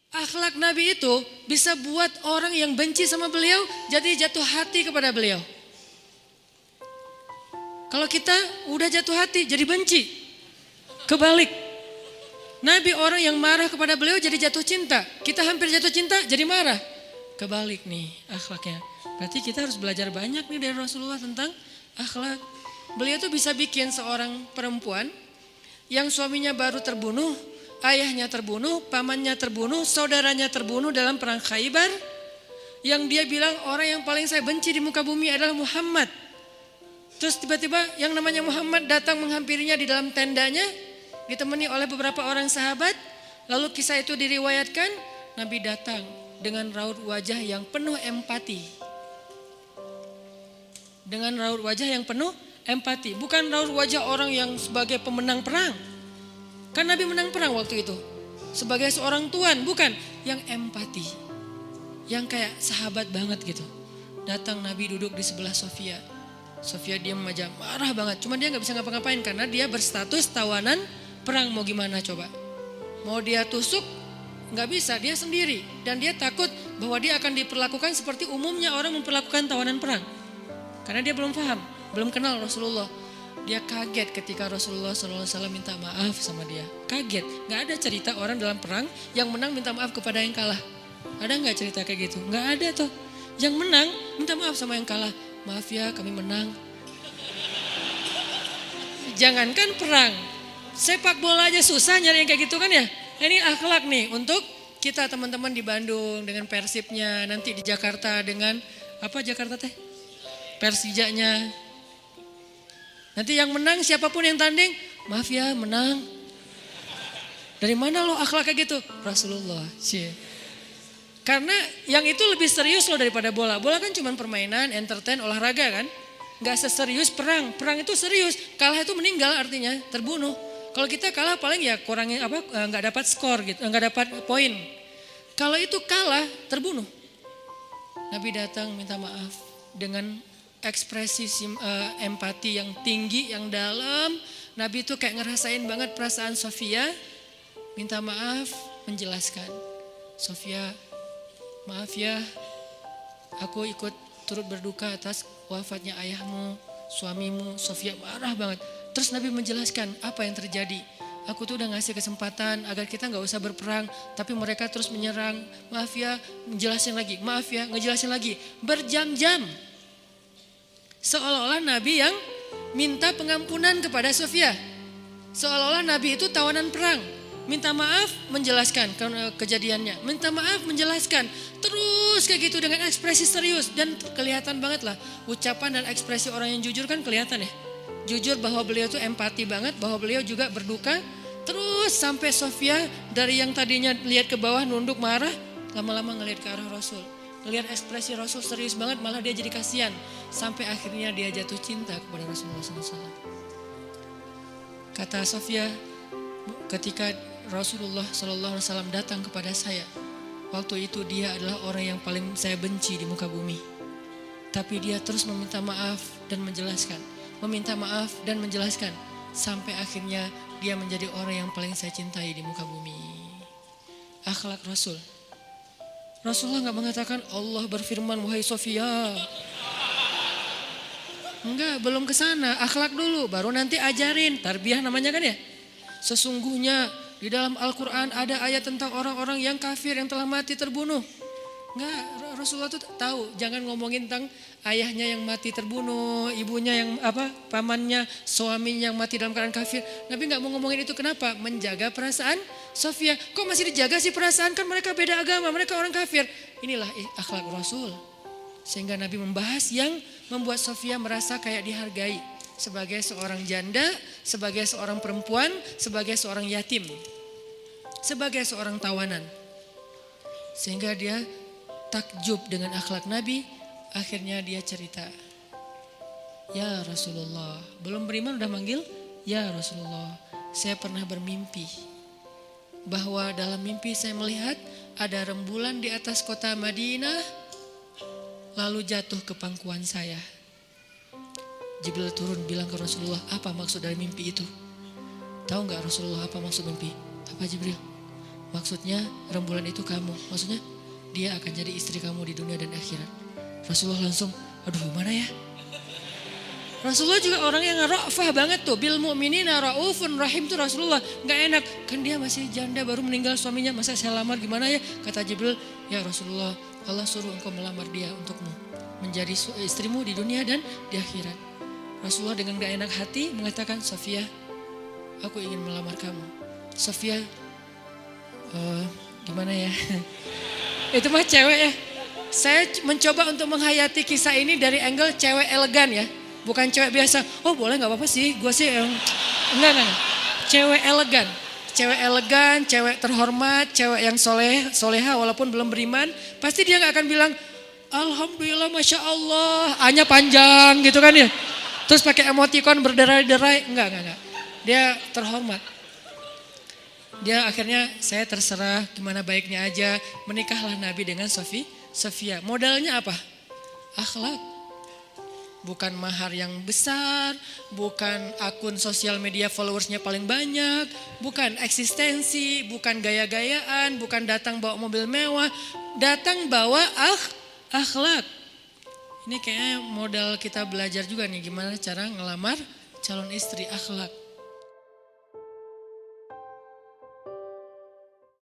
Akhlak Nabi itu bisa buat orang yang benci sama beliau jadi jatuh hati kepada beliau. Kalau kita udah jatuh hati jadi benci. Kebalik. Nabi orang yang marah kepada beliau jadi jatuh cinta. Kita hampir jatuh cinta jadi marah. Kebalik nih akhlaknya. Berarti kita harus belajar banyak nih dari Rasulullah tentang akhlak. Beliau tuh bisa bikin seorang perempuan yang suaminya baru terbunuh, ayahnya terbunuh, pamannya terbunuh, saudaranya terbunuh dalam perang Khaybar. Yang dia bilang orang yang paling saya benci di muka bumi adalah Muhammad. Terus tiba-tiba yang namanya Muhammad datang menghampirinya di dalam tendanya, ditemani oleh beberapa orang sahabat. Lalu kisah itu diriwayatkan, Nabi datang dengan raut wajah yang penuh empati. Dengan raut wajah yang penuh empati. Bukan raut wajah orang yang sebagai pemenang perang. Kan Nabi menang perang waktu itu. Sebagai seorang tuan, bukan. Yang empati. Yang kayak sahabat banget gitu. Datang Nabi duduk di sebelah Sofia. Sofia diam aja, marah banget. Cuma dia gak bisa ngapa-ngapain karena dia berstatus tawanan perang. Mau gimana coba? Mau dia tusuk? Gak bisa, dia sendiri. Dan dia takut bahwa dia akan diperlakukan seperti umumnya orang memperlakukan tawanan perang. Karena dia belum paham, belum kenal Rasulullah. Dia kaget ketika Rasulullah SAW minta maaf sama dia. Kaget, gak ada cerita orang dalam perang yang menang minta maaf kepada yang kalah. Ada gak cerita kayak gitu? Gak ada tuh. Yang menang minta maaf sama yang kalah. Maaf ya kami menang. Jangankan perang, sepak bola aja susah nyari yang kayak gitu kan ya. Ini akhlak nih untuk kita teman-teman di Bandung dengan Persibnya. Nanti di Jakarta dengan apa Jakarta teh? Persijanya. Nanti yang menang siapapun yang tanding, maaf ya menang. Dari mana lo akhlak kayak gitu? Rasulullah. Karena yang itu lebih serius loh daripada bola. Bola kan cuma permainan, entertain, olahraga kan. Gak seserius perang. Perang itu serius. Kalah itu meninggal artinya terbunuh. Kalau kita kalah paling ya kurangnya apa? Nggak dapat skor gitu, nggak dapat poin. Kalau itu kalah terbunuh. Nabi datang minta maaf dengan ekspresi empati yang tinggi, yang dalam. Nabi itu kayak ngerasain banget perasaan Sofia. Minta maaf, menjelaskan. Sofia, maaf ya, aku ikut turut berduka atas wafatnya ayahmu, suamimu. Sofia marah banget. Terus Nabi menjelaskan apa yang terjadi. Aku tuh udah ngasih kesempatan agar kita gak usah berperang. Tapi mereka terus menyerang. Maaf ya, menjelasin lagi. Maaf ya, ngejelasin lagi. Berjam-jam. Seolah-olah Nabi yang minta pengampunan kepada Sofia. Seolah-olah Nabi itu tawanan perang. Minta maaf, menjelaskan kejadiannya. Minta maaf, menjelaskan. Terus kayak gitu dengan ekspresi serius. Dan kelihatan banget lah. Ucapan dan ekspresi orang yang jujur kan kelihatan ya. Jujur bahwa beliau tuh empati banget. Bahwa beliau juga berduka. Terus sampai Sofia dari yang tadinya lihat ke bawah nunduk marah. Lama-lama ngelihat ke arah Rasul. Ngelihat ekspresi Rasul serius banget, malah dia jadi kasihan. Sampai akhirnya dia jatuh cinta kepada Rasulullah SAW. Kata Sofia, ketika Rasulullah SAW datang kepada saya, waktu itu dia adalah orang yang paling saya benci di muka bumi. Tapi dia terus meminta maaf dan menjelaskan. Meminta maaf dan menjelaskan. Sampai akhirnya dia menjadi orang yang paling saya cintai di muka bumi. Akhlak Rasul. Rasulullah gak mengatakan Allah berfirman wahai Sofia. Enggak, belum ke sana. Akhlak dulu, baru nanti ajarin. Tarbiyah namanya kan ya. Sesungguhnya di dalam Al-Quran ada ayat tentang orang-orang yang kafir yang telah mati terbunuh. Enggak, Rasulullah tuh tahu. Jangan ngomongin tentang ayahnya yang mati terbunuh, ibunya yang pamannya, suaminya yang mati dalam keadaan kafir. Nabi gak mau ngomongin itu, kenapa? Menjaga perasaan Sofia. Kok masih dijaga sih perasaan, kan mereka beda agama, mereka orang kafir. Inilah akhlak Rasul. Sehingga Nabi membahas yang membuat Sofia merasa kayak dihargai. Sebagai seorang janda, sebagai seorang perempuan, sebagai seorang yatim. Sebagai seorang tawanan. Sehingga dia takjub dengan akhlak Nabi. Akhirnya dia cerita, ya Rasulullah, belum beriman udah manggil, ya Rasulullah, saya pernah bermimpi bahwa dalam mimpi saya melihat ada rembulan di atas kota Madinah, lalu jatuh ke pangkuan saya. Jibril turun bilang ke Rasulullah, apa maksud dari mimpi itu? Tahu gak Rasulullah apa maksud mimpi? Apa Jibril? Maksudnya rembulan itu kamu. Maksudnya dia akan jadi istri kamu di dunia dan akhirat. Rasulullah langsung, aduh gimana ya? Rasulullah juga orang yang ra'fah banget tuh. Bil mu'minina ra'ufun rahim tuh Rasulullah. Gak enak, kan dia masih janda baru meninggal suaminya. Masa saya lamar gimana ya? Kata Jibril, ya Rasulullah Allah suruh engkau melamar dia untukmu. Menjadi istrimu di dunia dan di akhirat. Rasulullah dengan gak enak hati mengatakan, Sofia aku ingin melamar kamu. Sofia, gimana ya? Itu mah cewek ya. Saya mencoba untuk menghayati kisah ini dari angle cewek elegan ya. Bukan cewek biasa, oh boleh gak apa-apa sih, gue sih enggak. Cewek elegan, cewek terhormat, cewek yang soleha walaupun belum beriman. Pasti dia gak akan bilang, Alhamdulillah Masya Allah, A-nya panjang gitu kan ya. Terus pakai emoticon berderai-derai, enggak. Dia terhormat. Dia akhirnya saya terserah gimana baiknya aja. Menikahlah Nabi dengan Sofia. Modalnya apa? Akhlak. Bukan mahar yang besar, bukan akun sosial media followersnya paling banyak, bukan eksistensi, bukan gaya-gayaan, bukan datang bawa mobil mewah, datang bawa akhlak. Ini kayaknya modal kita belajar juga nih gimana cara ngelamar calon istri, akhlak.